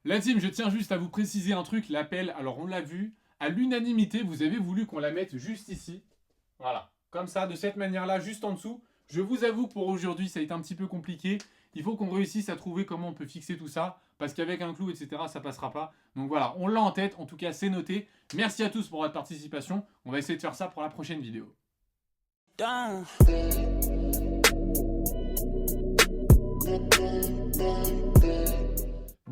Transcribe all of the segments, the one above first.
La team, je tiens juste à vous préciser un truc, l'appel, alors on l'a vu, à l'unanimité, vous avez voulu qu'on la mette juste ici. Voilà, comme ça, de cette manière-là, juste en dessous. Je vous avoue que pour aujourd'hui, ça a été un petit peu compliqué. Il faut qu'on réussisse à trouver comment on peut fixer tout ça, parce qu'avec un clou, etc., ça passera pas. Donc voilà, on l'a en tête, en tout cas, c'est noté. Merci à tous pour votre participation. On va essayer de faire ça pour la prochaine vidéo. Down.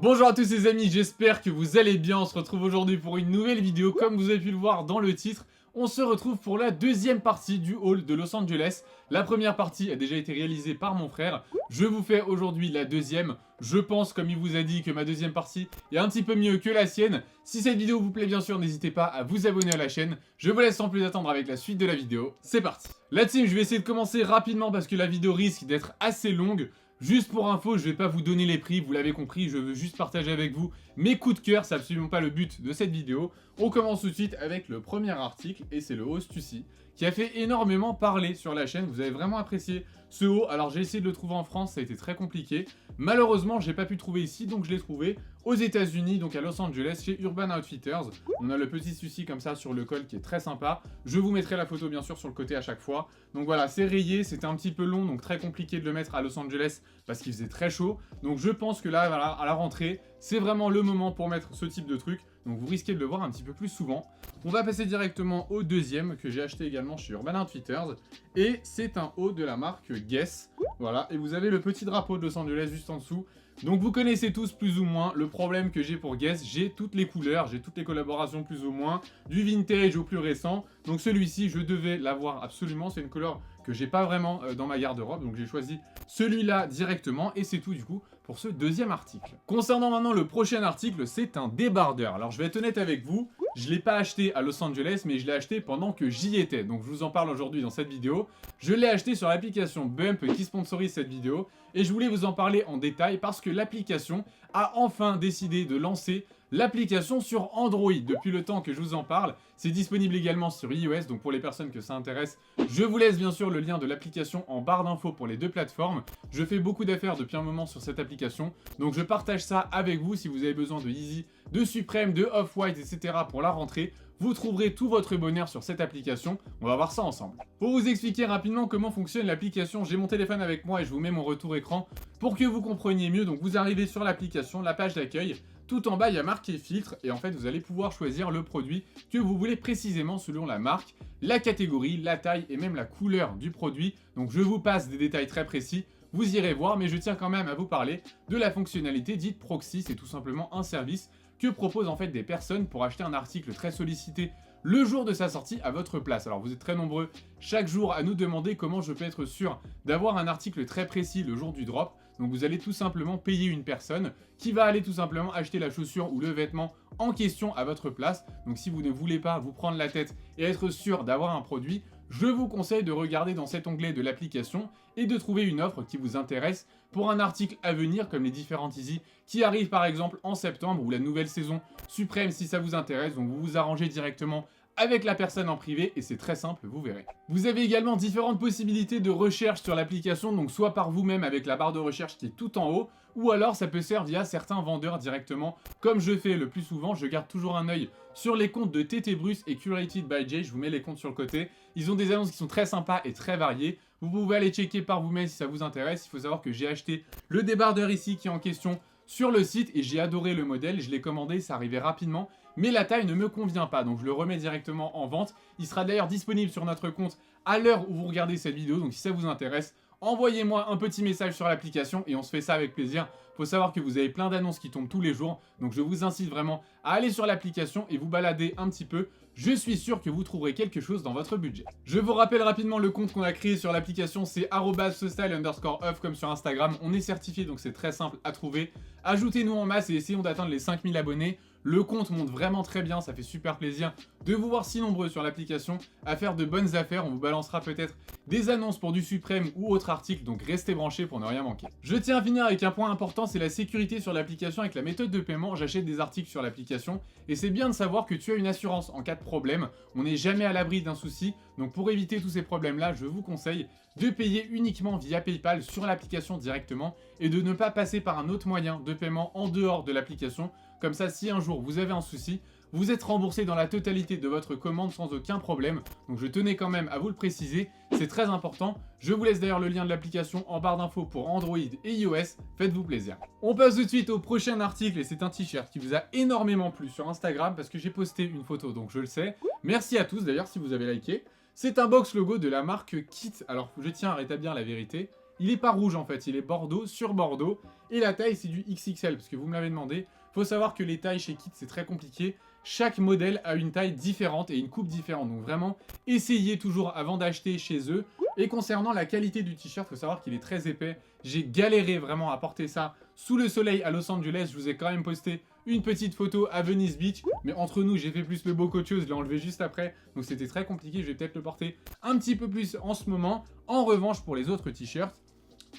Bonjour à tous les amis, j'espère que vous allez bien. On se retrouve aujourd'hui pour une nouvelle vidéo. Comme vous avez pu le voir dans le titre, on se retrouve pour la deuxième partie du haul de Los Angeles. La première partie a déjà été réalisée par mon frère. Je vous fais aujourd'hui la deuxième. Je pense, comme il vous a dit, que ma deuxième partie est un petit peu mieux que la sienne. Si cette vidéo vous plaît bien sûr, n'hésitez pas à vous abonner à la chaîne. Je vous laisse sans plus attendre avec la suite de la vidéo. C'est parti. La team, je vais essayer de commencer rapidement parce que la vidéo risque d'être assez longue. Juste pour info, je vais pas vous donner les prix, vous l'avez compris, je veux juste partager avec vous mes coups de cœur, c'est absolument pas le but de cette vidéo. On commence tout de suite avec le premier article, et c'est le haut Stussy, qui a fait énormément parler sur la chaîne, vous avez vraiment apprécié ce haut. Alors j'ai essayé de le trouver en France, ça a été très compliqué. Malheureusement, j'ai pas pu le trouver ici, donc je l'ai trouvé aux États-Unis, donc à Los Angeles, chez Urban Outfitters. On a le petit Stussy comme ça sur le col qui est très sympa. Je vous mettrai la photo bien sûr sur le côté à chaque fois. Donc voilà, c'est rayé, c'était un petit peu long, donc très compliqué de le mettre à Los Angeles parce qu'il faisait très chaud. Donc je pense que là, voilà, à la rentrée, c'est vraiment le moment pour mettre ce type de truc. Donc vous risquez de le voir un petit peu plus souvent. On va passer directement au deuxième que j'ai acheté également chez Urban Outfitters. Et c'est un haut de la marque Guess. Voilà, et vous avez le petit drapeau de Los Angeles juste en dessous. Donc vous connaissez tous plus ou moins le problème que j'ai pour Guess, j'ai toutes les couleurs, j'ai toutes les collaborations plus ou moins, du vintage au plus récent. Donc celui-ci, je devais l'avoir absolument, c'est une couleur que j'ai pas vraiment dans ma garde-robe, donc j'ai choisi celui-là directement et c'est tout du coup pour ce deuxième article. Concernant maintenant le prochain article, c'est un débardeur. Alors je vais être honnête avec vous, je l'ai pas acheté à Los Angeles, mais je l'ai acheté pendant que j'y étais. Donc je vous en parle aujourd'hui dans cette vidéo. Je l'ai acheté sur l'application Bump qui sponsorise cette vidéo. Et je voulais vous en parler en détail parce que l'application a enfin décidé de lancer l'application sur Android. Depuis le temps que je vous en parle, c'est disponible également sur iOS, donc pour les personnes que ça intéresse, je vous laisse bien sûr le lien de l'application en barre d'infos pour les deux plateformes. Je fais beaucoup d'affaires depuis un moment sur cette application, donc je partage ça avec vous si vous avez besoin de Yeezy, de Supreme, de Off-White, etc. pour la rentrée. Vous trouverez tout votre bonheur sur cette application, on va voir ça ensemble. Pour vous expliquer rapidement comment fonctionne l'application, j'ai mon téléphone avec moi et je vous mets mon retour écran pour que vous compreniez mieux. Donc vous arrivez sur l'application, la page d'accueil, tout en bas il y a marqué filtre et en fait vous allez pouvoir choisir le produit que vous voulez précisément selon la marque, la catégorie, la taille et même la couleur du produit. Donc je vous passe des détails très précis. Vous irez voir, mais je tiens quand même à vous parler de la fonctionnalité dite proxy. C'est tout simplement un service que proposent en fait des personnes pour acheter un article très sollicité le jour de sa sortie à votre place. Alors vous êtes très nombreux chaque jour à nous demander comment je peux être sûr d'avoir un article très précis le jour du drop. Donc vous allez tout simplement payer une personne qui va aller tout simplement acheter la chaussure ou le vêtement en question à votre place. Donc si vous ne voulez pas vous prendre la tête et être sûr d'avoir un produit, je vous conseille de regarder dans cet onglet de l'application et de trouver une offre qui vous intéresse pour un article à venir comme les différentes Yeezy qui arrivent par exemple en septembre ou la nouvelle saison Supreme si ça vous intéresse. Donc vous vous arrangez directement avec la personne en privé et c'est très simple, vous verrez. Vous avez également différentes possibilités de recherche sur l'application, donc soit par vous-même avec la barre de recherche qui est tout en haut, ou alors ça peut se faire via certains vendeurs directement. Comme je fais le plus souvent, je garde toujours un œil sur les comptes de TT Bruce et Curated by Jay, je vous mets les comptes sur le côté. Ils ont des annonces qui sont très sympas et très variées. Vous pouvez aller checker par vous-même si ça vous intéresse. Il faut savoir que j'ai acheté le débardeur ici qui est en question sur le site et j'ai adoré le modèle, je l'ai commandé, ça arrivait rapidement, mais la taille ne me convient pas, donc je le remets directement en vente. Il sera d'ailleurs disponible sur notre compte à l'heure où vous regardez cette vidéo, donc si ça vous intéresse, envoyez-moi un petit message sur l'application et on se fait ça avec plaisir. Faut savoir que vous avez plein d'annonces qui tombent tous les jours, donc je vous incite vraiment à aller sur l'application et vous balader un petit peu. Je suis sûr que vous trouverez quelque chose dans votre budget. Je vous rappelle rapidement le compte qu'on a créé sur l'application, c'est @sostyle_off comme sur Instagram. On est certifié, donc c'est très simple à trouver. Ajoutez-nous en masse et essayons d'atteindre les 5000 abonnés. Le compte monte vraiment très bien, ça fait super plaisir de vous voir si nombreux sur l'application à faire de bonnes affaires. On vous balancera peut-être des annonces pour du Suprême ou autre article, donc restez branchés pour ne rien manquer. Je tiens à finir avec un point important, c'est la sécurité sur l'application avec la méthode de paiement. J'achète des articles sur l'application et c'est bien de savoir que tu as une assurance en cas de problème. On n'est jamais à l'abri d'un souci, Donc pour éviter tous ces problèmes-là, je vous conseille de payer uniquement via PayPal sur l'application directement et de ne pas passer par un autre moyen de paiement en dehors de l'application. Comme ça, si un jour vous avez un souci, vous êtes remboursé dans la totalité de votre commande sans aucun problème. Donc je tenais quand même à vous le préciser, c'est très important. Je vous laisse d'ailleurs le lien de l'application en barre d'infos pour Android et iOS. Faites-vous plaisir. On passe tout de suite au prochain article et c'est un t-shirt qui vous a énormément plu sur Instagram parce que j'ai posté une photo, donc je le sais. Merci à tous d'ailleurs si vous avez liké. C'est un box logo de la marque Kit. Alors je tiens à rétablir la vérité. Il est pas rouge en fait, il est bordeaux sur bordeaux. Et la taille c'est du XXL parce que vous me l'avez demandé. Faut savoir que les tailles chez Kit c'est très compliqué. Chaque modèle a une taille différente et une coupe différente. Donc vraiment, essayez toujours avant d'acheter chez eux. Et concernant la qualité du t-shirt, il faut savoir qu'il est très épais. J'ai galéré vraiment à porter ça sous le soleil à Los Angeles. Je vous ai quand même posté une petite photo à Venice Beach. Mais entre nous, j'ai fait plus le beau qu'autre chose. Je l'ai enlevé juste après. Donc c'était très compliqué. Je vais peut-être le porter un petit peu plus en ce moment. En revanche, pour les autres t-shirts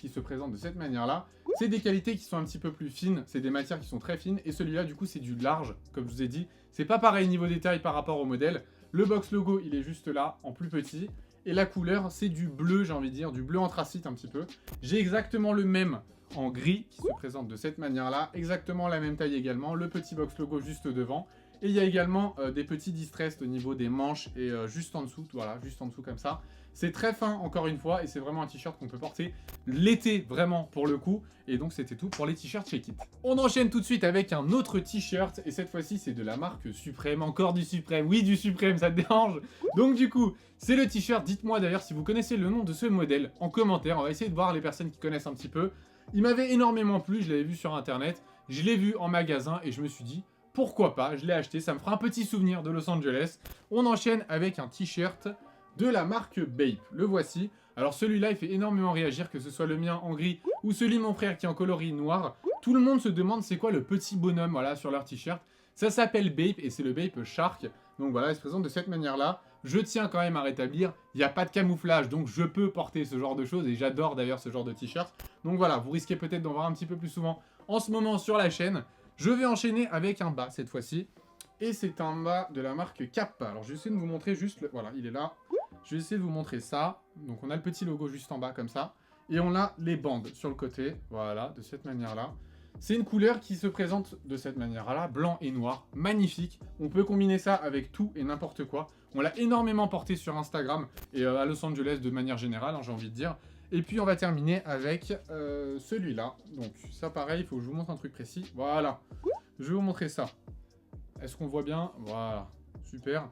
qui se présentent de cette manière-là, c'est des qualités qui sont un petit peu plus fines. C'est des matières qui sont très fines. Et celui-là, du coup, c'est du large, comme je vous ai dit. C'est pas pareil niveau détail par rapport au modèle. Le box logo, il est juste là, en plus petit. Et la couleur, c'est du bleu, j'ai envie de dire, du bleu anthracite un petit peu. J'ai exactement le même en gris qui se présente de cette manière-là. Exactement la même taille également. Le petit box logo juste devant. Et il y a également des petits distress au niveau des manches et juste en dessous. Voilà, juste en dessous comme ça. C'est très fin encore une fois et c'est vraiment un t-shirt qu'on peut porter l'été vraiment pour le coup. Et donc c'était tout pour les t-shirts chez Kit. On enchaîne tout de suite avec un autre t-shirt et cette fois-ci c'est de la marque Supreme. Encore du Supreme, oui du Supreme, ça te dérange. Donc du coup c'est le t-shirt, dites-moi d'ailleurs si vous connaissez le nom de ce modèle en commentaire. On va essayer de voir les personnes qui connaissent un petit peu. Il m'avait énormément plu, je l'avais vu sur internet, je l'ai vu en magasin et je me suis dit pourquoi pas, je l'ai acheté, ça me fera un petit souvenir de Los Angeles. On enchaîne avec un t-shirt de la marque Bape. Le voici. Alors celui-là, il fait énormément réagir, que ce soit le mien en gris ou celui de mon frère qui est en coloris noir. Tout le monde se demande c'est quoi le petit bonhomme voilà, sur leur t-shirt. Ça s'appelle Bape et c'est le Bape Shark. Donc voilà, il se présente de cette manière-là. Je tiens quand même à rétablir, il n'y a pas de camouflage, donc je peux porter ce genre de choses et j'adore d'ailleurs ce genre de t-shirt. Donc voilà, vous risquez peut-être d'en voir un petit peu plus souvent en ce moment sur la chaîne. Je vais enchaîner avec un bas cette fois-ci. Et c'est un bas de la marque Kappa. Alors je vais essayer de vous montrer juste, voilà, il est là. Je vais essayer de vous montrer ça. Donc on a le petit logo juste en bas comme ça. Et on a les bandes sur le côté, voilà, de cette manière-là. C'est une couleur qui se présente de cette manière-là, blanc et noir, magnifique. On peut combiner ça avec tout et n'importe quoi. On l'a énormément porté sur Instagram et à Los Angeles de manière générale, hein, j'ai envie de dire. Et puis on va terminer avec celui-là. Donc ça pareil, il faut que je vous montre un truc précis. Voilà, je vais vous montrer ça. Est-ce qu'on voit bien? Voilà, super.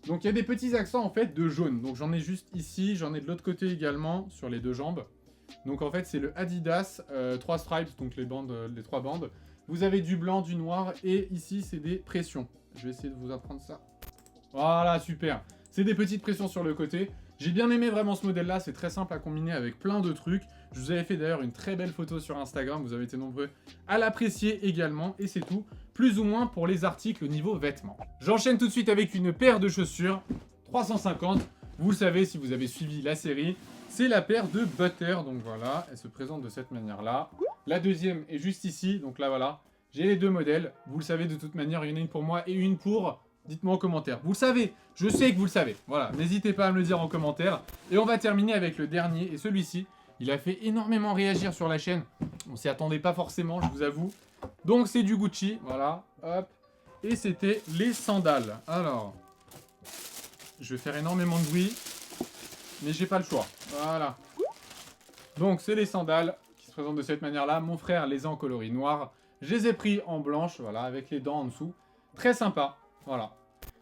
Donc il y a des petits accents en fait de jaune. Donc j'en ai juste ici, j'en ai de l'autre côté également sur les deux jambes. Donc en fait c'est le Adidas 3 stripes, donc les bandes, les 3 bandes. Vous avez du blanc, du noir et ici c'est des pressions. Je vais essayer de vous apprendre ça. Voilà, super. C'est des petites pressions sur le côté. J'ai bien aimé vraiment ce modèle-là, c'est très simple à combiner avec plein de trucs. Je vous avais fait d'ailleurs une très belle photo sur Instagram, vous avez été nombreux à l'apprécier également. Et c'est tout, plus ou moins pour les articles au niveau vêtements. J'enchaîne tout de suite avec une paire de chaussures, 350. Vous le savez si vous avez suivi la série, c'est la paire de Butter. Donc voilà, elle se présente de cette manière-là. La deuxième est juste ici, donc là voilà. J'ai les deux modèles, vous le savez de toute manière, il y en a une pour moi et une pour... Dites-moi en commentaire. Vous le savez, je sais que vous le savez. Voilà, n'hésitez pas à me le dire en commentaire. Et on va terminer avec le dernier. Et celui-ci, il a fait énormément réagir sur la chaîne. On s'y attendait pas forcément, je vous avoue. Donc c'est du Gucci, voilà, hop. Et c'était les sandales. Alors, je vais faire énormément de bruit. Mais j'ai pas le choix. Voilà. Donc c'est les sandales qui se présentent de cette manière-là. Mon frère les a en coloris noir. Je les ai pris en blanche, voilà, avec les dents en dessous. Très sympa. Voilà.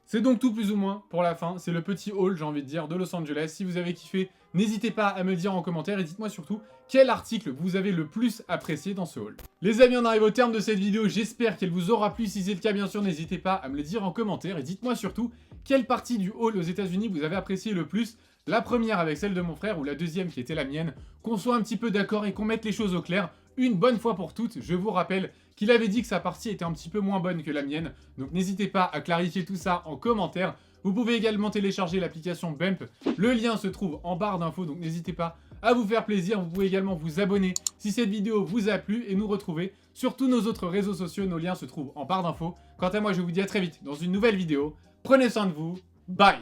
C'est donc tout plus ou moins pour la fin. C'est le petit haul, j'ai envie de dire, de Los Angeles. Si vous avez kiffé, n'hésitez pas à me le dire en commentaire et dites-moi surtout quel article vous avez le plus apprécié dans ce haul. Les amis, on arrive au terme de cette vidéo. J'espère qu'elle vous aura plu. Si c'est le cas, bien sûr, n'hésitez pas à me le dire en commentaire et dites-moi surtout quelle partie du haul aux États-Unis vous avez apprécié le plus. La première avec celle de mon frère ou la deuxième qui était la mienne. Qu'on soit un petit peu d'accord et qu'on mette les choses au clair. Une bonne fois pour toutes, je vous rappelle qu'il avait dit que sa partie était un petit peu moins bonne que la mienne, donc n'hésitez pas à clarifier tout ça en commentaire. Vous pouvez également télécharger l'application Bump, le lien se trouve en barre d'infos, donc n'hésitez pas à vous faire plaisir. Vous pouvez également vous abonner si cette vidéo vous a plu et nous retrouver sur tous nos autres réseaux sociaux, nos liens se trouvent en barre d'infos. Quant à moi, je vous dis à très vite dans une nouvelle vidéo, prenez soin de vous, bye.